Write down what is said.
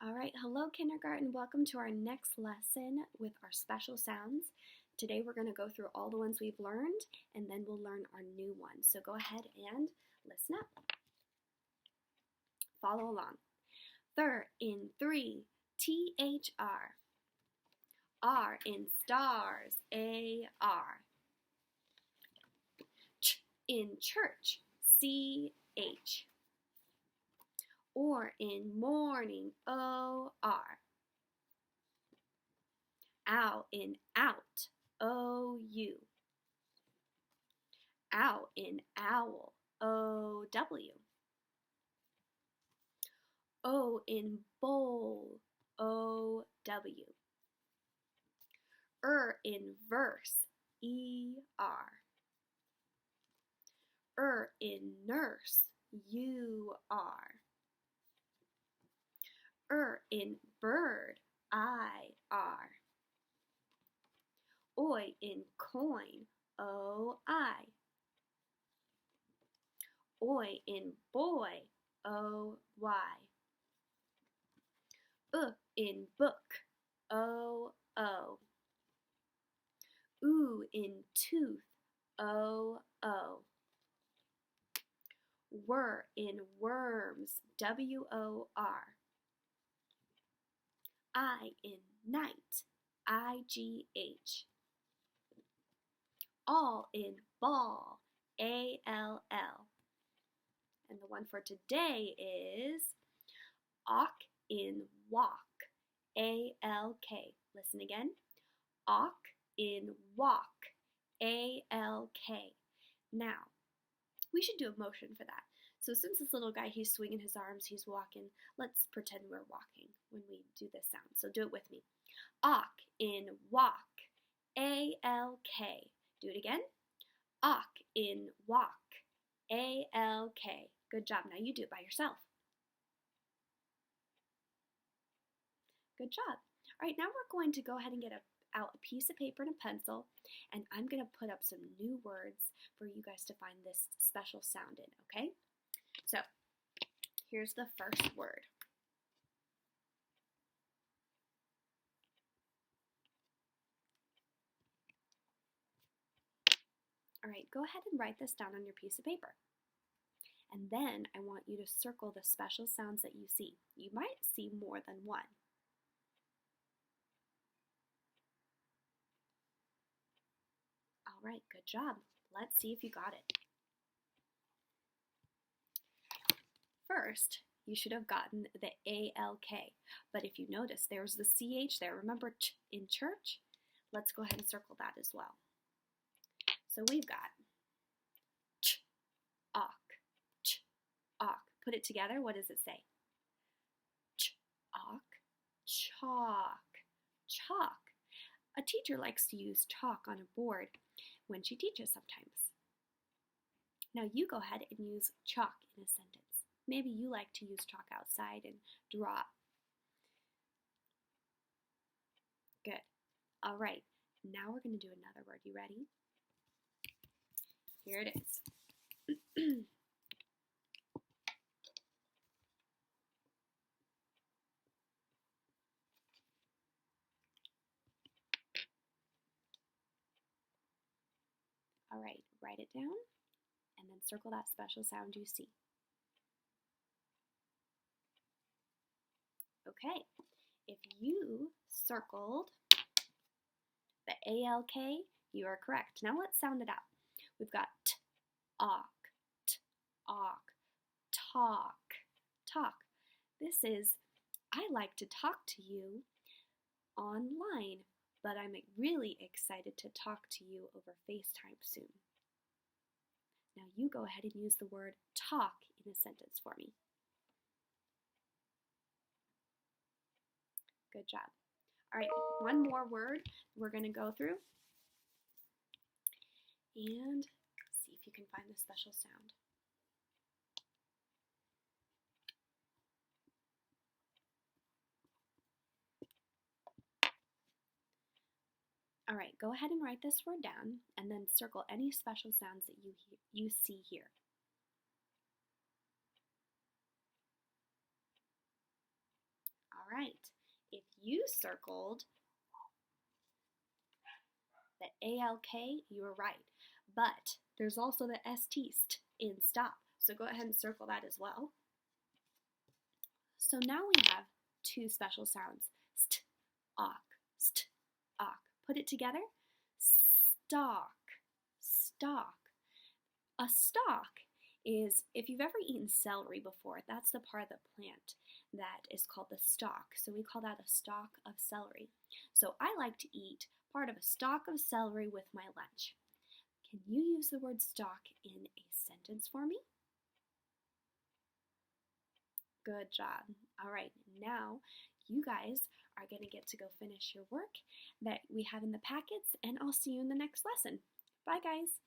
All right, hello kindergarten. Welcome to our next lesson with our special sounds. Today we're going to go through all the ones we've learned and then we'll learn our new ones. So go ahead and listen up. Follow along. Thir in three, T-H-R. R in stars, A-R. Ch in church, C-H. Or in morning, O-R. Ow in out, O-U. Ow in owl, O-W. O in bowl, O-W. In verse, E-R. In nurse, U-R. In bird, I-R. Oi in coin, O-I. Oi in boy, O-Y. In book, O-O. Oo in tooth, O-O. Were in worms, W-O-R. I in night, I-G-H. All in ball, A-L-L. And the one for today is awk in walk, A-L-K. Listen again. Awk in walk, A-L-K. Now, we should do a motion for that. So since this little guy, he's swinging his arms, he's walking, let's pretend we're walking when we do this sound. So do it with me. Awk in walk, A-L-K. Do it again. Awk in walk, A-L-K. Good job. Now you do it by yourself. Good job. All right, now we're going to go ahead and get out a piece of paper and a pencil, and I'm going to put up some new words for you guys to find this special sound in, okay? So, here's the first word. All right, go ahead and write this down on your piece of paper. And then I want you to circle the special sounds that you see. You might see more than one. All right, good job. Let's see if you got it. First, you should have gotten the A-L-K, but if you notice, there's the C-H there. Remember ch in church? Let's go ahead and circle that as well. So we've got ch-awk, ch-awk. Put it together, what does it say? Ch-awk, chalk, chalk. A teacher likes to use chalk on a board when she teaches sometimes. Now you go ahead and use chalk in a sentence. Maybe you like to use chalk outside and draw. Good. All right, now we're going to do another word. You ready? Here it is. All right, write it down and then circle that special sound you see. Okay, if you circled the A-L-K, you are correct. Now let's sound it out. We've got t-awk, t-awk, talk, talk. This is, I like to talk to you online, but I'm really excited to talk to you over FaceTime soon. Now you go ahead and use the word talk in a sentence for me. Good job. All right, one more word we're going to go through and see if you can find the special sound. All right, go ahead and write this word down and then circle any special sounds that you see here. right. If you circled the ALK, you were right. But there's also the ST, st, in stop. So go ahead and circle that as well. So now we have two special sounds. St, ok, st, ok. Put it together. Stalk, stalk. A stalk is, if you've ever eaten celery before, that's the part of the plant that is called the stalk. So we call that a stalk of celery. So I like to eat part of a stalk of celery with my lunch. Can you use the word stalk in a sentence for me? Good job. All right, now you guys are going to get to go finish your work that we have in the packets, and I'll see you in the next lesson. Bye, guys.